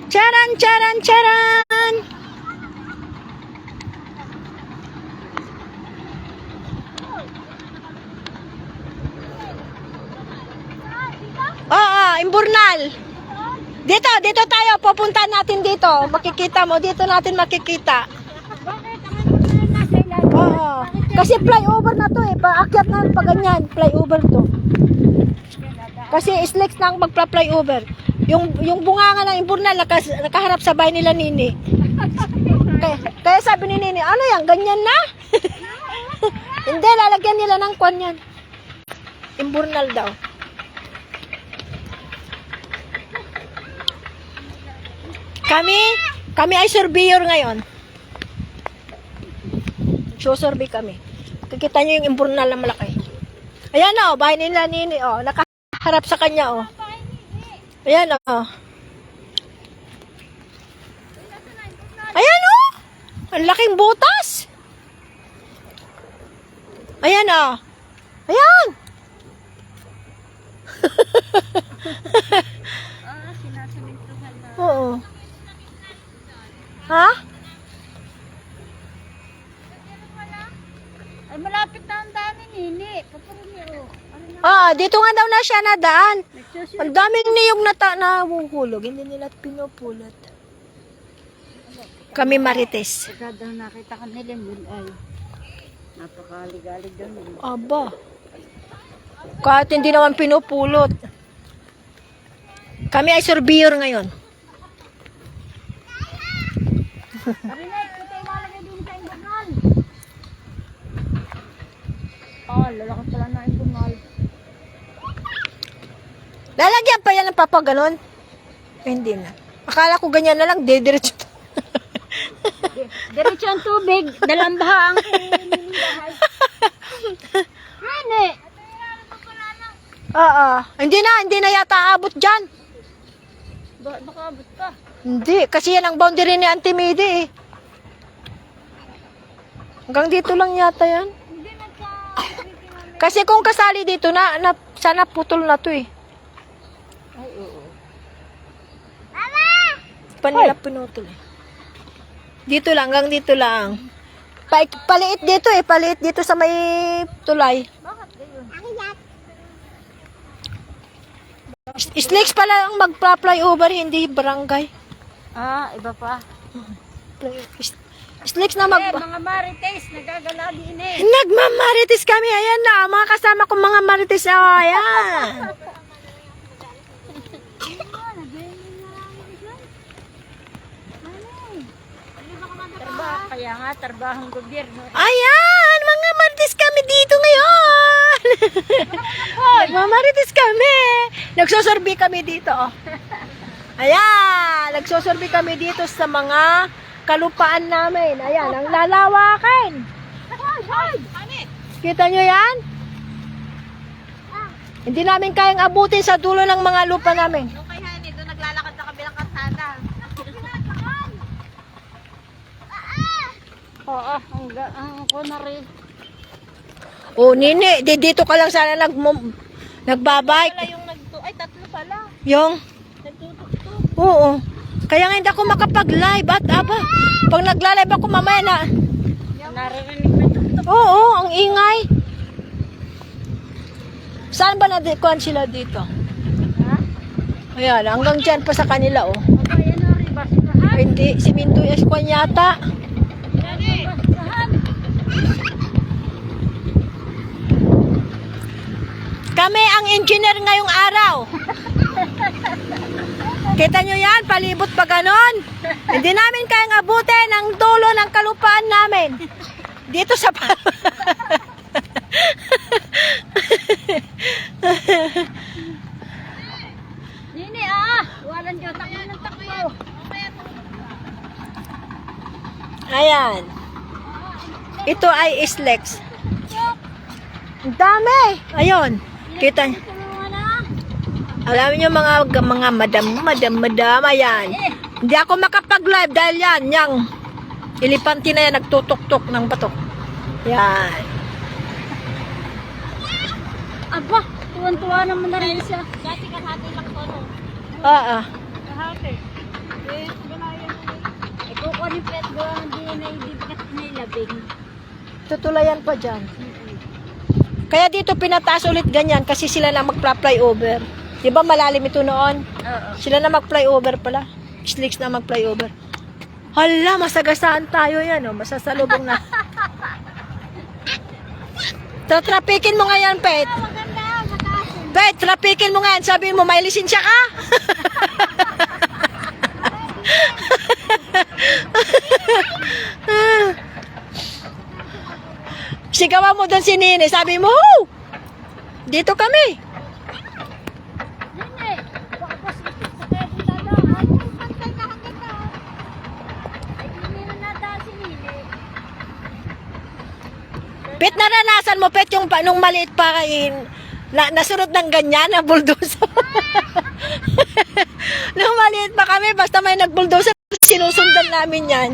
Charan, charan, charan! Oo, Imburnal. Dito tayo. Pupunta natin dito. Makikita mo. Dito natin makikita. Oo. Kasi flyover na to eh. Paakyat na pa ganyan. Flyover to. Kasi islex na magpa-flyover. Yung bunganga ng Imburnal nakaharap sa bahay nila Nini. Kaya sabi ni Nini, ano yan? Ganyan na? Hindi, lalagyan nila ng kwan yan. Imburnal daw. Kami ay surveyor ngayon. Susurvey kami. Kikita nyo yung Imburnal na malaki. Ayan o, bahay nila Nini o. Nakaharap sa kanya o. Ayan o. Ayan o. Ang laking butas. Ayan o. Ayan. Oo. Ha? Ay, malapit na ang dami, Nini. Dito nga daw na siya nadaan. Ang daming niyog na nahuhulog. Hindi nila pinupulot. Kami Marites. Pagka daw nakita ka nila, ay napakaligalig daw nila. Aba. Kahit hindi naman pinupulot. Kami ay surveyor ngayon. Marinet, ito yung malagay din sa Imburnal. Lalaki pala na Imburnal. Lalagyan pa yan ng papaganon? Hindi na. Akala ko ganyan na lang, diretso. Diretso ang tubig, dalambaha ang nililahay. Hani! Oo. Hindi na yata abot dyan. Baka abot pa. Hindi, kasi yan ang boundary ni Auntie Mide eh. Hanggang dito lang yata yan. Hindi Kasi kung kasali dito sana putol na to eh. Ay, oo. Pa nila pinutol eh. Dito lang, hanggang dito lang. Paliit dito eh, paliit dito sa may tulay. Bakit gayon? Snakes pala ang magpa-flyover, hindi barangay. Iba pa. Snakes na Mga marites, nagagala din eh. Nagmamarites kami, ayan na. Mga kasama kong mga marites, ayan. Kaya nga, trabahong gobyerno. Ayan, mga marites kami dito ngayon. Nagmamarites kami. Nagsosorbi kami dito. Oh. Ayan, nagsosorbi kami dito sa mga kalupaan namin. Ayan, ang lalawakan. Kita nyo yan? Hindi namin kayang abutin sa dulo ng mga lupa namin. Nung kay Hani, doon naglalakad sa kabilang kalsada. Oo, ang kunari. Oh, Nini, dito ka lang sana nagbabike. Ay, tatlo pala. Yung? Nagtutok-tok. Oo. Kaya nga hindi ako makapag-live. At aba, pag nagla-live ako mamaya na. Naririnig mo ito. Oo, ang ingay. Saan ba nadikuan sila dito? Ha? Ayan, hanggang dyan pa sa kanila, oh. Aba, yan ang ribas na. Ay, hindi, si Minto Esquan yata. Kami ang engineer ngayong araw. Kita nyo yan, palibot pa ganon. Hindi namin kayang abutin ang dulo ng kalupaan namin. Dito sa Nini, walang Diyos. Takbo ng takbo. Ayan. Ito ay islex. Ang dami. Ayun. Kita nyo. Alam niyo mga madam, ayan. Hindi ako makapag-live dahil yang ilipanti na yan, nagtutok-tok ng batok. Yan. Aba, tuwan-tuwa naman na rin siya. Dati kahati lang to, no? Oo. Kahati. hindi na ibibigat na ilabing. Tutulayan pa dyan. Kaya dito pinataas ulit ganyan kasi sila na magpa-flyover. Di ba malalim ito noon? Oo. Sila na mag-flyover pala. Slicks na mag-flyover. Hala, masagasaan tayo yan. Oh. Masasalubong na. Trapikin mo ngayon, Pet. Maganda, mataas. Pet, trapikin mo ngayon. Sabihin mo, may lisensya ka? Sigawan mo doon si Nini. Sabi mo, "Hoo! Dito kami." Nene, bakos kaya dadaan. Pantay na hanggang na. Ay, hindi na nadaan si Nene. Pet, naranasan mo, Pet, yung nung maliit pa nasunod ng ganyan na bulldozer. Nung maliit pa kami, basta may nag-bulldozer, sinusundan namin yan.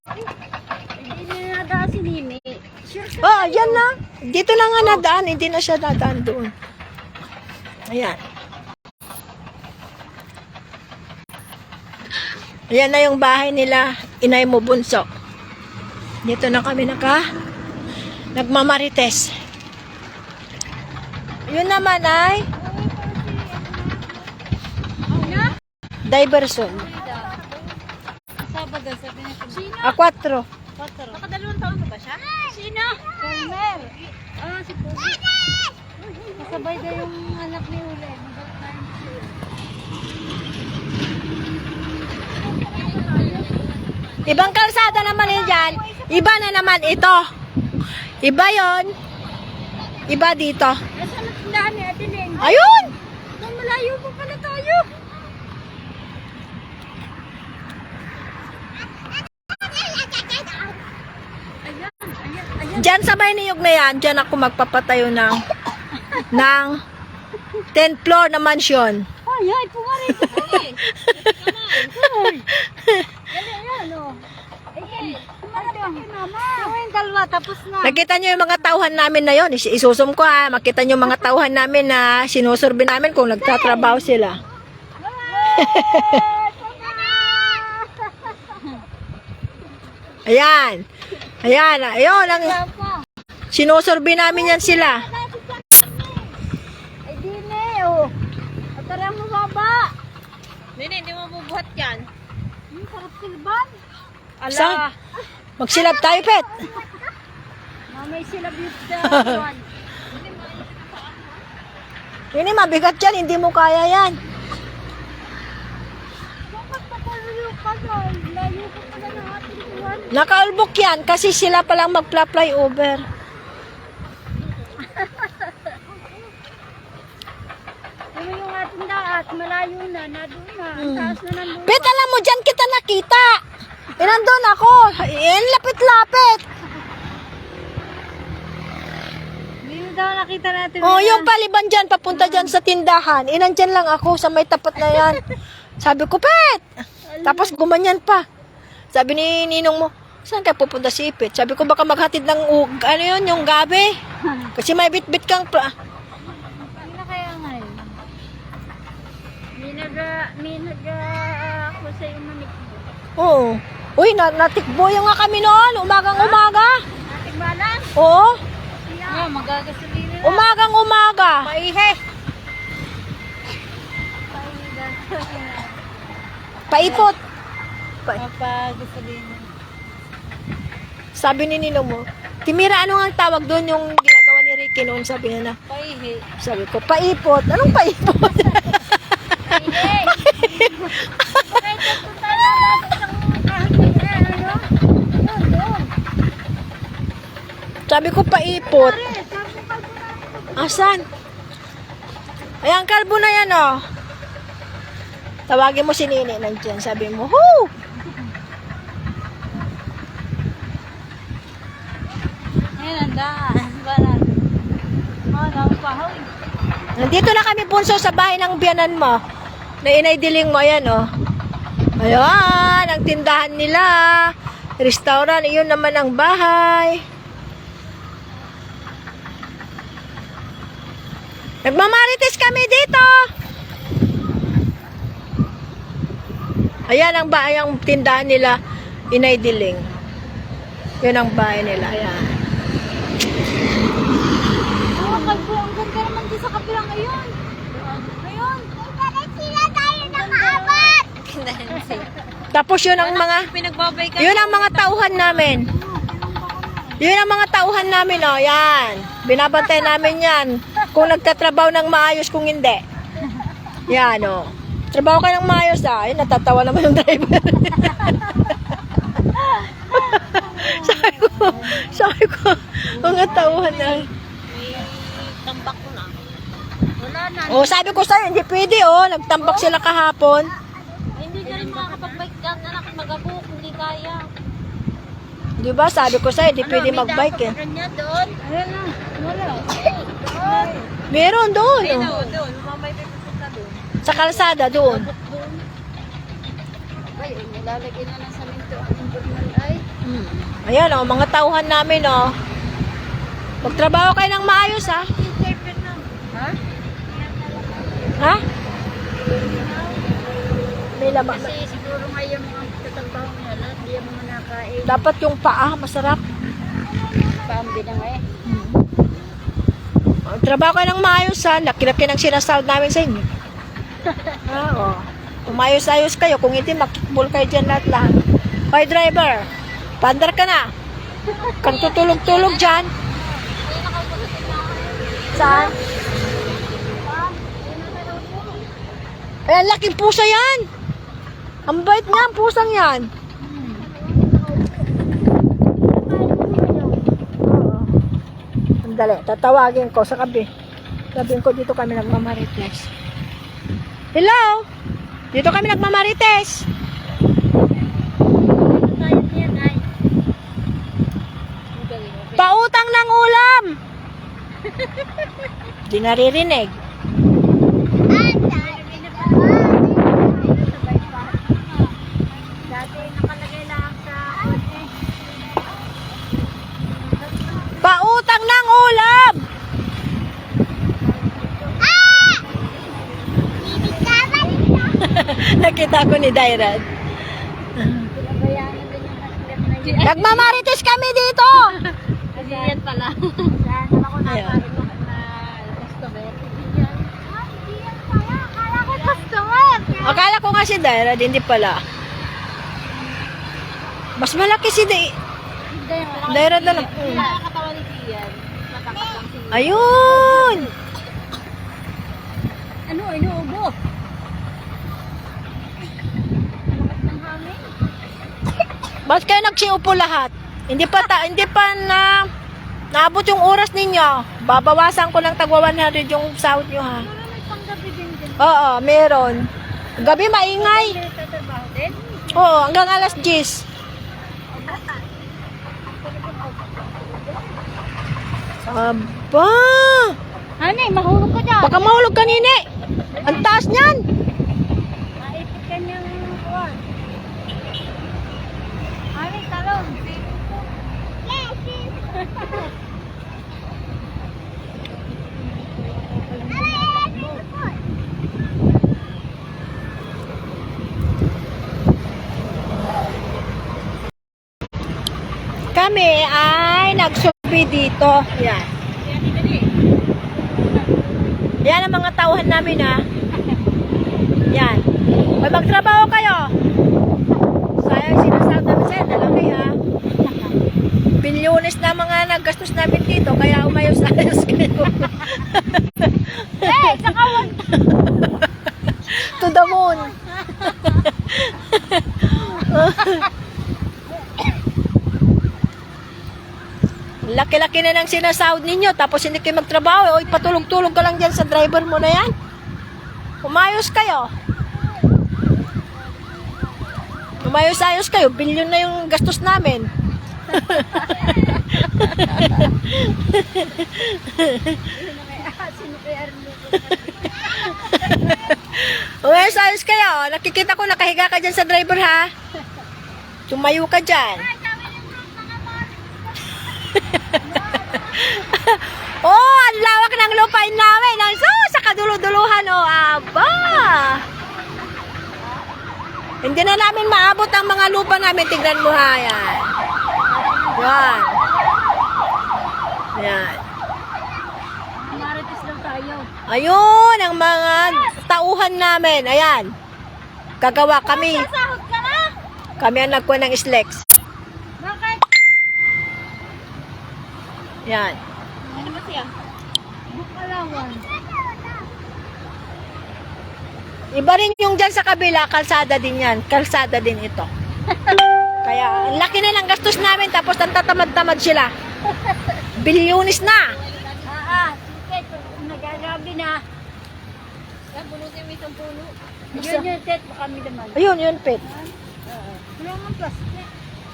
Hindi na nadaan si Nene. Sure ka. Oh, yan na. Dito na nga nadaan, hindi na siya nadaan doon. Ayan. Ayan na yung bahay nila, inay mo bunso. Dito na kami nagmamarites. Yun naman ay diversion. Sabado, sabi niya. Sino? 4. Nakadalawang taon na ba siya? Sino? Kalmer. Ah, si Pogi. Kasabay daw yung anak ni Ule. Ibang kalsada naman yun dyan. Iba na naman ito. Iba yon. Iba dito. Nasa natindahan ni Ate Len. Ayun! Nang malayo pa pala tayo. Ayan, ayan, ayan. Dyan sa may niyog na yan, dyan ako magpapatayo ng 10th floor na mansion. Ay, ay, pumarin. Ay, dali, ayan, o. Ay, pumarin pa kay Mama. Yung dalawa, tapos na. Nakita nyo yung mga tauhan namin na yon. Isusum ko ha. Makita nyo yung mga tauhan namin na sinusurvey namin kung nagtatrabaho sila. Ayan. Ayan. Ayun. Sinusurvey namin yan sila. Ay, dine, o. Atara mo baba. Nene, hindi mo bubuhat yan. Sarap silban. Saan? Magsilab tayo, Pet. Mamay sila beauty. Yun mabigat yan. Hindi mo kaya yan. Bakit napalayo ka doon? Layo ko pala ng ating iwan. Nakaulbok yan kasi sila palang magpla-fly over. Ano yung ating daat? Malayo na, nadoon na. Ang taas na ng lupa. Pet, alam mo, dyan kita nakita. Nandun ako. Lapit-lapit. Hindi na daw nakita natin. Oh, yung paliban dyan, papunta dyan sa tindahan. Nandyan lang ako sa may tapat na yan. Sabi ko, Pet. Tapos gumanyan pa. Sabi ni Ninong mo, saan kayo pupunta si Pet? Sabi ko, baka maghatid ng, ano yun, yung gabi. Kasi may bit-bit kang, Ano na kaya ngayon? May ako sa yung manik mo. oo. Uy, natikboyo nga kami noon. Umagang-umaga. Ating balang? Oo. Yeah, magagasolina na. Umagang-umaga. Paihe. Paipot. Magagasolina. Sabi ni Ninong mo, Timira, ano nga ang tawag doon yung ginagawa ni Ricky noon? Sabi niya na, Paihe. sabi ko, paipot. Anong paipot? Paihe. Bakit ito tayo natin ng kahit ano? Doon. Sabi ko, paipot. Asan? Ayan, kalbo na yan, oh. Tawagin mo si Nini, nandiyan. Sabi mo, hoo! Ayan, ang daan. Balan. Oh, napahaw. Nandito na kami, Bunso, sa bahay ng biyanan mo. Na inaydiling mo, ayan, oh. Ayan, ang tindahan nila. Restaurant, iyon naman ang bahay. Nagmamarites kami dito. Ayan ang bahay, ang tindahan nila, Inay Diling. Yun ang bahay nila. Ayan. Oh, kalbo, ang ganda naman din sa kabilang ngayon. Ngayon. Sila tayo nakaabot. Tapos yun ang mga, Pinagbabay ka. yun ang mga tauhan namin. Yun ang mga tauhan namin, oh. Yan. Binabantay namin yan. Kung nagtatrabaho ng maayos, kung hindi. Yan, oh. Trabaho ka ng maayos, ah. Ayun, natatawa naman yung driver. sabi ko, mga tauhan na. May tambak ko na. Wala na. Oh, sabi ko sa'yo, hindi pwede, oh. Nagtambak sila kahapon. Hindi ka rin makakapag-bike dyan. Anak, mag-abook. Hindi kaya. Di ba? Sabi ko sa'yo, hindi pwede mag-bike, eh. Kanya doon. Ayan na. Wala. Meron doon, Ayun, oh. doon. Mamay pupunta doon. Sa kalsada, doon. Ay, nilalagay na ng saminto ang improvement ay. Ayan, oh, mga tauhan namin, oh. Magtrabaho kayo ng maayos, ha? Ha? Ha? May laman. Kasi siguro ngayon mga tatrabaho nila, hindi mo nakain. Dapat yung paa, masarap. Pambi na nga eh. Trabaho kayo ng maayos, ha? Laki-laki ng sinasahod namin sa inyo. Oo. Umayos-ayos kayo. Kung hindi, makikbol kayo dyan lahat-lahat. Hoy, driver. Pandar ka na. Kang tutulog-tulog dyan. Saan? Ay, ang laking pusa yan. Ang bait nga ang pusang yan. Oo. Sandali, tatawagin ko sa kabi. Sabihin ko, dito kami nagmamarites. Hello? Dito kami nagmamarites. Pautang ng ulam. Di naririnig. Dati nakalagay lang sa Pautang ng ulam. Nakita ko ni Dairan. pinabayanan din yung naslet na yun. Nagmamarites kami dito. Kasi yan pala. Saan ako Ayan. nakain na customer? Hindi yan. Hindi yan pala. Akala ko customer. Akala ko nga si Dairan, hindi pala. Mas malaki si Dairan na lang. Nakakatawa ni Kian. Nakakatang si Ayun. Ano, inuubo? Ng hangin? Ba't kayo nagsiupo lahat? Hindi pa naabot yung oras ninyo. Babawasan ko ng tagwa 100 yung sahod nyo, ha. Ano may panggabi din din? Oo, meron. Gabi maingay. Hindi tatrabaho din? Oo, hanggang alas 10. Aba! Ano eh, mahulog ka dyan. Baka mahulog ka, nini. Ang taas niyan. Maipit ka niyang kuwan. Ano eh, talon. Kami ay nagsubi dito. Yan. Yan ang mga tauhan namin, ha. Yan. May magtrabaho kayo. Sayang sinasahod namin sa'yo. Dalaki, ha. Bilyones na mga naggastos namin dito. Kaya umayos-ayos kayo. Eh, saka wag. To the moon. Laki-laki na ng sinasahod ninyo, tapos hindi kayo magtrabaho, o ipatulog-tulog ka lang dyan sa driver mo na yan. Umayos kayo. Umayos-ayos kayo, bilyon na yung gastos namin. Sino kaya Arlo? Umayos-ayos kayo, nakikita ko nakahiga ka dyan sa driver, ha. Tumayo ka dyan. Oh, ang lawak ng lupain namin. Ang sus! Yan, oh, aba. Hindi na namin maabot ang mga lupa namin. Tingnan mo ha, yan. Yan. Yan. Marites lang tayo. Ayun, ang mga tauhan namin. Ayan. Gagawa kami. Sasahod ka na? Kami ang nagkuha ng Islex. Bakit? Yan. Ano ba siya? Bukalawan. Iba rin yung dyan sa kabila, kalsada din yan. Kalsada din ito. Kaya, ang laki na ng gastos namin, tapos nagtatamad-tamad sila. Bilyonis na. Sige, nagagabi na. Yan, bunutin mo isang puno. Yun yung set, baka may naman. Ayun, yun, Pet. Wala nga plastic.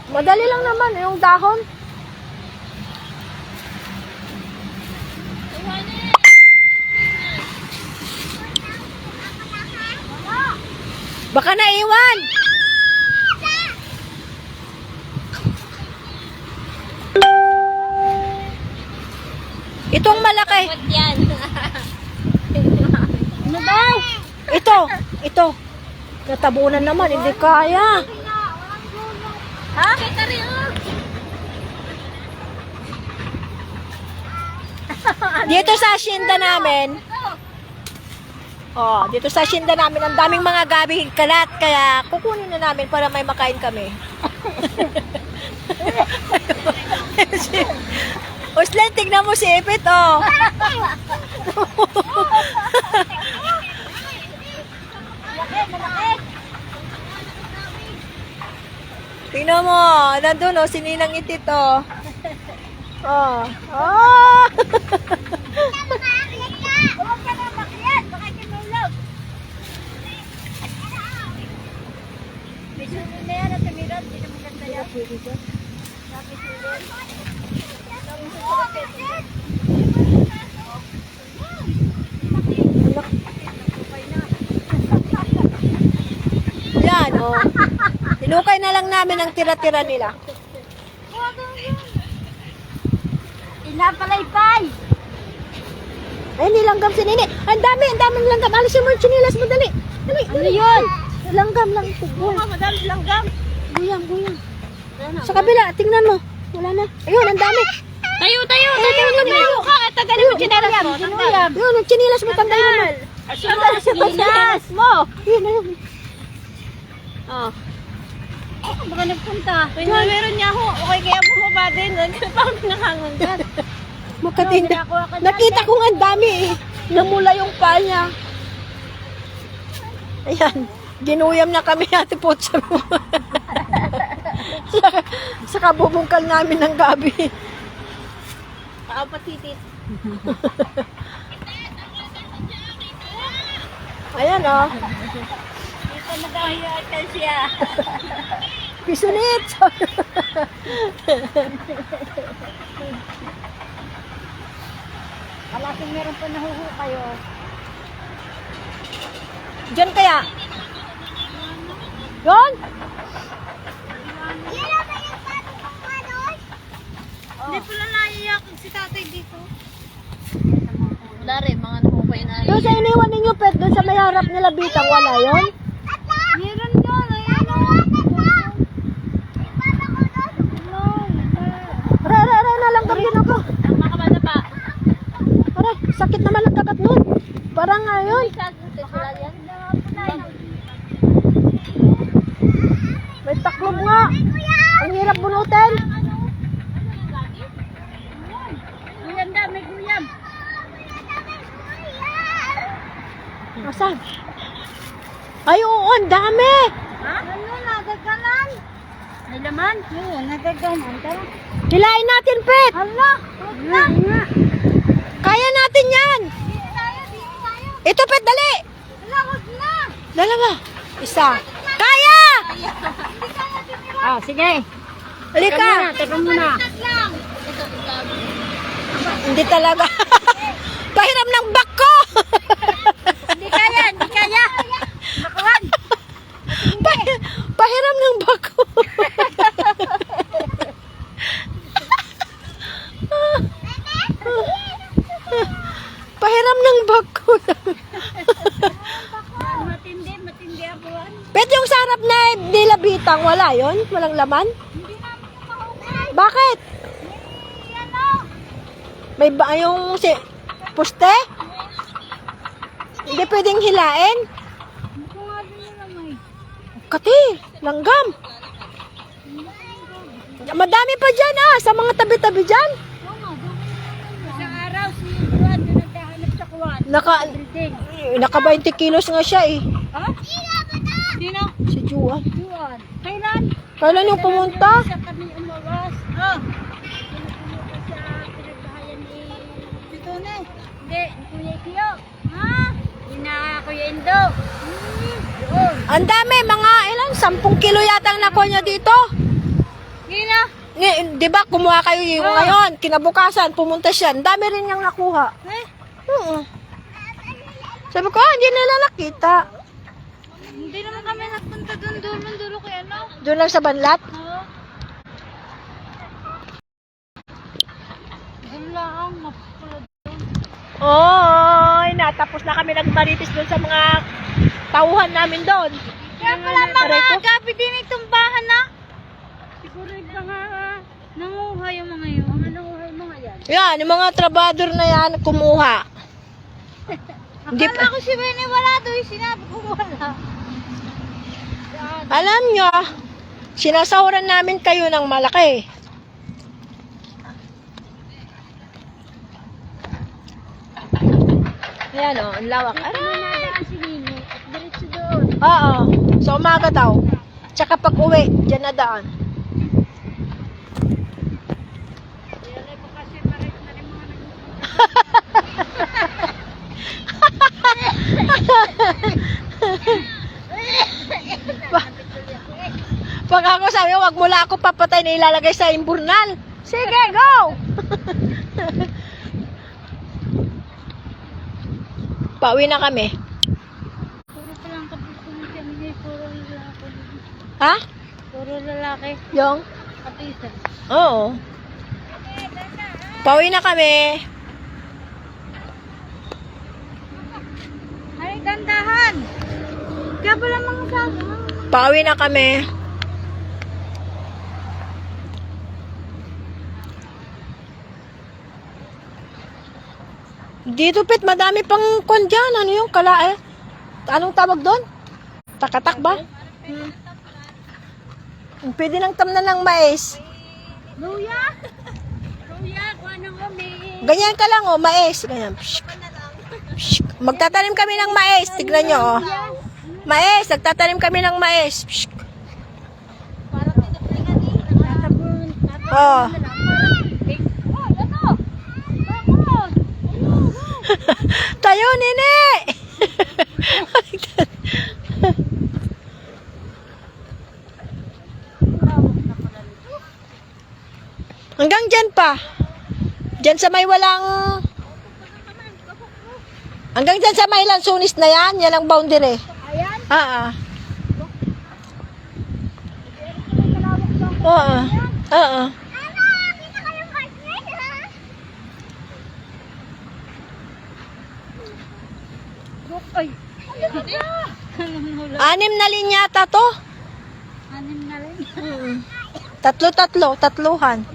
Madali lang naman, yung dahon. Baka naiwan. Itong malaki. Ba't yan? Ano daw? Ito. Natabunan naman, hindi kaya. Ha? Kita rin, oh. Dito sa asyenda namin, dito sa asyenda namin, ang daming mga gabi kalat, kaya kukunin na namin para may makain kami. Uslan, tignan mo si Ipit, oh. Tingnan mo, nandun, oh, sininang itit, oh. Oh. Oh. Huwag ka na makiyan, baka kinulog. May sunod na yan at tumirad, hindi na maganda yan. Sabi sunod. Sabi sunod. Yan, oh. Hinukay na lang namin ang tira-tira nila. Inapalaypay! Ay, nilanggam si Nini. Ang daming langgam. Alisin mo yung chinilas mo, dali. Dali, Ano yun? Langgam lang. Guyang, Madami langgam. guyang. Sa kabila, tingnan mo. Wala na. Ayun, ang dami. Tayo. Tayo ka. Tagalin mo chinaras mo. Ginuyam. Ayun, ang chinilas mo, tandayin mo. Ginas mo! Ayun. Oh. Baka nagpunta. Meron niya ako. Okay, kaya bumaba din. Parang pinakanganggat. Makatinda. Nakita ko nga ang dami eh. Namula yung paa niya. Ayan. Ginuyam na kami Ate Potsa mo. sa kabubungkal namin ng gabi. Kaapatitit. Ayan oh. Dito nagahiyatan siya. Pisunit. Alasing meron pa nahuhu kayo. Diyan kaya? Yon? Hindi pala naiyak si tatay dito. Wala rin, mga nahukay na. Doon sa iniwan ninyo, Pet, doon sa may harap nila bitang, wala yon? Meron yun. Ayan o. Aray, nalanggam din ako. Ang mga kabata pa. Aray, sakit naman ang kagat nun. Parang ngayon. Yan. May taklob nga. Ang hirap bunutin. Guyam daw, may guyam. Nasaan? Ay, oo, ang dami. Ha? Ano, nagagalan? May laman? Oo, nagagalan. Tara. Hilain natin, Pet. Hala, huwag na. Kaya natin yan. Dito tayo. Ito, Pet, dali. Hala, huwag na. Dalawa. Isa. Kaya! Ah, sige. Halika. Teka muna. Hindi talaga. Pahiram ng back ko. Hindi kaya. Nakuhan. Pahiram ng back ko. Pahiram ng bag ko. Pwede yung sarap na nila bitang, wala yon, walang laman? Hindi namin yung mahukay. Bakit? Ano? May ba yung puste? Hindi pwedeng hilain? Hindi ko nga din nila may. Kati, langgam. Madami pa dyan sa mga tabi-tabi dyan. Oo nga, isang araw si Juan na naghahanap sa kuwan. Naka 20 kilos nga siya eh. Ha? Sino? Si Juan. Juan. Kailan? Kailan yung pumunta? Sa kami umawas. Pumunta sa pinagbahayan ni Titone. Hindi, ni Kuya Kiyo. Ha? Ina Kuya Indo. Doon. Ang dami, mga ilan? 10 kilo yata ang nakuha niya dito. Gina. Di ba kumuha kayo yung ngayon, kinabukasan, pumunta siya. Ang dami rin niyang nakuha. Eh? Oo. Sabi ko, hindi nila nakita. Hindi naman kami nagpunta doon dulo kay ano. Doon lang sa banlat. Oo. Doon lang, mapapula doon. Oy, natapos na kami nagmaritis doon sa mga tauhan namin doon. Kaya pala Aray ko. mga gabi din itong bahan na. Siguro yung mga nanguha yung mga yun. Mga nanguha yung mga yan. Yan, yung mga trabador na yan, kumuha. Hindi Akala ko si Benny wala doon. Sinabi ko wala. Alam nyo, sinasahuran namin kayo ng malaki. Ayan o, ang lawak. Ano Aray! nadaan si Nini at diretso doon. Oo, sa umaga daw. Tsaka pag uwi, dyan na daan. Yan ay baka si Marit na rin mga nagpupunta. Pag ako sabi, wag mo lang ako papatay na ilalagay sa imburnal. Sige, go! Pauwi na kami. Puro pa lang kapuspunod kami. Puro lalaki. Ha? Puro lalaki. Yung? Kapisa. Oo. Pauwi na kami. Ay, gandahan. Kaya pala mga gagawin. Pauwi na kami. Dito, Pit, madami pang kon dyan. Ano yung kala eh? Anong tawag doon? Takatak ba? Pwede nang tamnan ng mais. Luya? Luya, kuha ng umi. Ganyan ka lang, mais. Ganyan. Pshk. Pshk. Magtatanim kami ng mais. Tignan nyo, Mais, nagtatanim kami ng mais. Pshk. Parang tinaplingan eh. Tatabun. Oh. Oh, ano? Bakit? Tayo, nini! Hanggang dyan pa. Dyan sa may walang... Hanggang dyan sa may lansunis na yan. Yan ang boundary. Ayan. Oo. Oo. Ay. 6 na linyata to. Anim na rin. Tatluhan.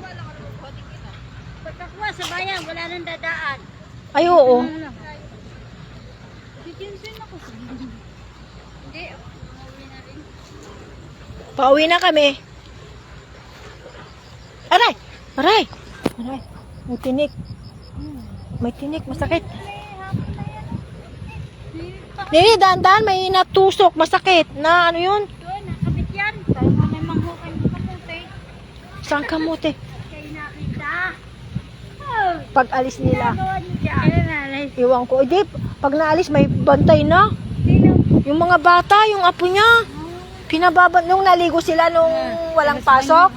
Pagkakuha sa bayan, wala nang dadaan. Ay, oo. Titinsin ako sa Hindi, umuwi na rin. Pauwi na kami. Aray! Aray! Aray! May tinik. May tinik, masakit. Nini, dahan-dahan, may natusok, masakit. Na ano yun? Doon, nakabit yan. Tayo mo may manghukay ng kamote. Saan kamote? Kayo nakita. Oh, Pag alis nila. gawa niyo dyan. Kailan naalis? Iwan ko. Hindi, pag naalis, may bantay na. Sino? Yung mga bata, yung apo niya. Pinababan, nung naligo sila nung walang pasok.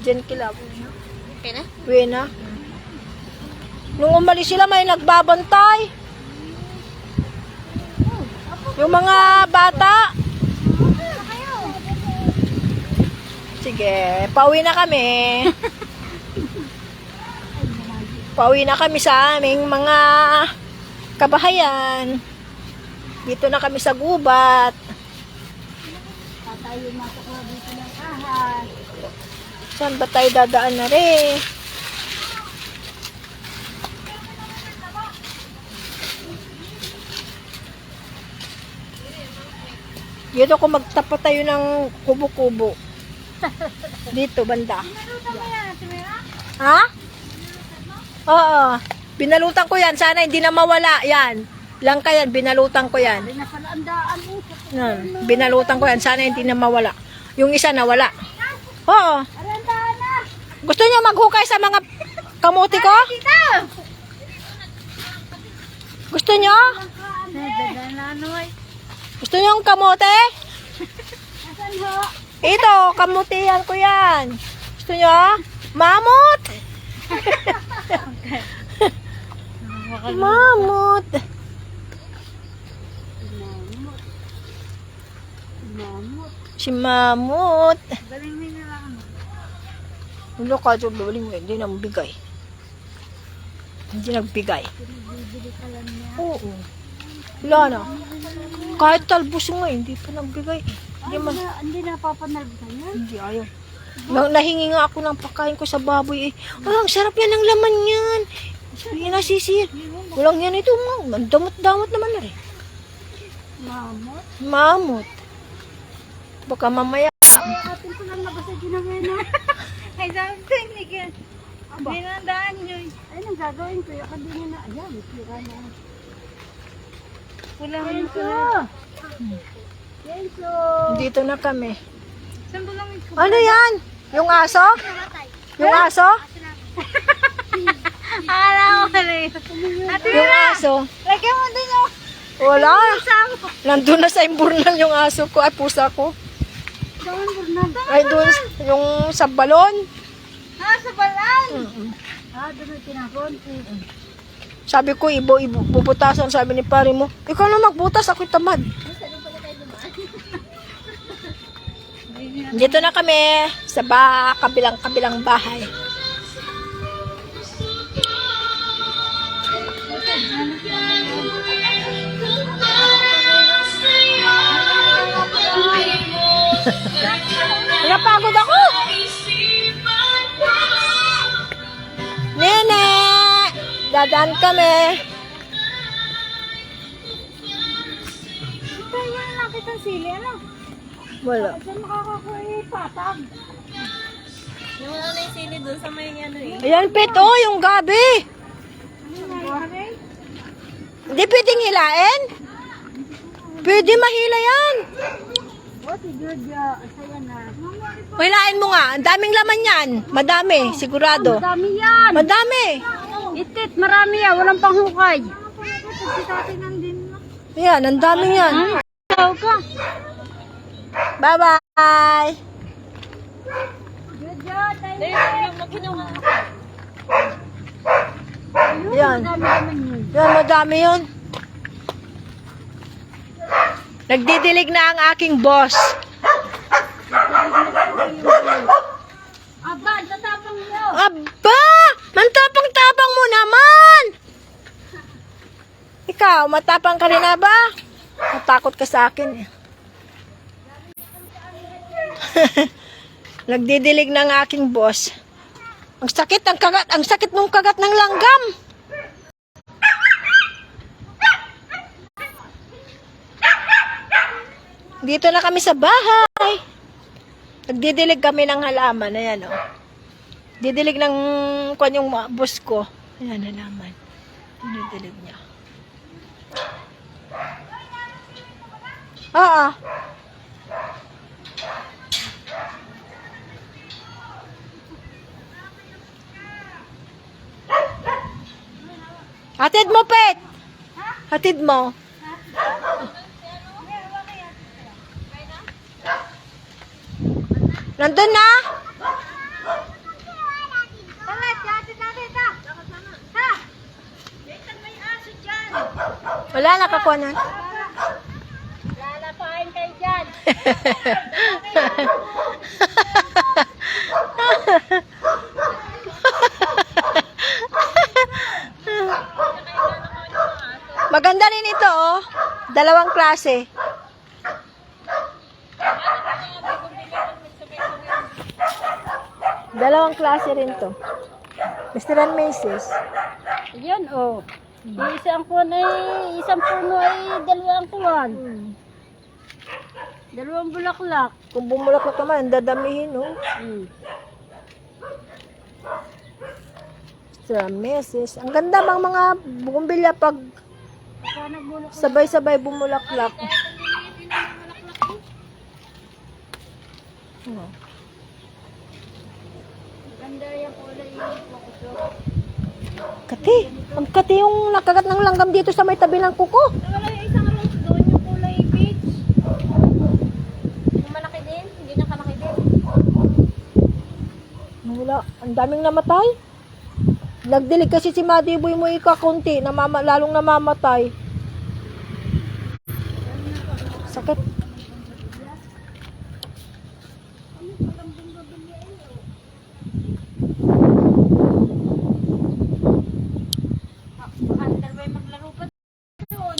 Diyan kila. Okay na? Uwi na. Nung umalis sila, may nagbabantay. Yung mga bata. Sige, pauwi na kami. Pauwi na kami sa aming mga kabahayan. Dito na kami sa gubat. tayo makakuha dito ng ahas. Saan ba tayo dadaan na rin? Dito ko magtapat tayo ng kubo-kubo. Dito, banda. Naluto mo yan, Ate Mira? Ha? Oo. Binalutan ko yan. Sana hindi na mawala. Yan. Langka yan. Binalutan ko yan. Ay, nasa laandaan mo. Yan. Binalutan ko yan. Sana hindi na mawala. Yung isa nawala. Oo. Arandaan na! Gusto niyo maghukay sa mga kamuti ko? Dito! Gusto niyo? Dagan na ano ay. Gusto niyo yung kamote? Asan ho? Ito, kamutihan ko yan. Gusto niyo? Mamut! Mamut! Mamut. Si Mamut. Galing mo na lang. Ulo ka, baling mo. Hindi na mabigay. Hindi nagbigay. Bibili ka lang niya. Oo. Wala na. Kahit talbos nga, hindi pa nagbigay. Hindi man. Hindi na papanalbitan yan. Hindi, ayaw. Nahingi nga ako ng pagkain ko sa baboy. Ang sarap yan ng laman yan. Hindi nasisir. Walang yan ito. Damot-damot naman na rin. Mamut. Mamut. Baka mamaya. Atin ko lang nabasa ginawin na. Ay, sabi ko yung ligyan. Hindi na daan yun. Ay, nang gagawin ko. Yung kadinin na. Ayan, tira na. Kulangan ko na. Yenso! Dito na kami. Saan ba lang ito? Ano yan? Yung aso? Yung aso? Akala ko na yun. Ate Yung aso? lagyan mo din yung Wala. isang. Nandun na sa imburnal yung aso ko. Ay, pusa ko. Saan Bernard? Ay, doon yung sa balon. Sa balan. Mm-mm. Doon ang tinapon. Sabi ko, bubutasan. Sabi ni pare mo, ikaw na magbutas, ako'y tamad. Dito na kami sa kabilang bahay. Napagod ako. Nene, dadaan kami. Tayo na nakita ang sili, ano? Wala. Saan makakakuha yung patag? Yung wala na yung sili doon sa may ano eh. Ayan, Pet, oh, yung gabi. Ano na yun? Hindi pwedeng hilain? Pwede mahila yan. Oh, si Jojo. Saya na. Hilain mo nga. Ang daming laman yan. Madami, sigurado. Madami yan. Madami. Itit, marami yan. Walang panghukay. Si tatay nandin na. Ayan, ang dami yan. Ikaw ka. Bye-bye. Jojo, tayo Dahil yung makinuha. Yan. Madami naman yun. Yan, madami yun. Nagdidilig na ang aking boss. Aba, tatapang mo. Aba! Mantapang-tapang mo naman! Ikaw, matapang ka rin na ba? Matakot ka sa akin eh. Nagdidilig na ang aking boss. Ang sakit ng kagat, ang sakit ng kagat ng langgam. Dito na kami sa bahay. Nagdidilig kami ng halaman. Ayan o. Didilig ng yung boss ko. Ayan, halaman. Didilig niya. Oo. Hatid mo, Pet. Hatid mo. Nandun na? Talat, yatid natin ito. Ha? May aso dyan. Wala, nakakuha na. Lalapain kayo dyan. Maganda rin ito, oh. Dalawang klase. Dalawang klase rin to. Mr. and Mrs. Yan, oh. Yung isang kuwan ay, isang puno ay dalawang kuwan. Dalawang bulaklak. Kung bumulaklak naman, dadamihin, no? Mr. and Mrs. Ang ganda bang mga bumbilya pag sabay-sabay bumulaklak. Oh. Ganda yung kulay kukuso. Kati, ang kati yung nakagat ng langgam dito sa may tabi ng kuko. Wala yung isang rose doon, yung kulay peach. Yung malaki din, hindi na kalaki din. Wala, ang daming namatay. Nagdilig kasi si Madiboy mo ikakunti, lalong namamatay. Sakit. Baka dalawa yung maglaro pa doon.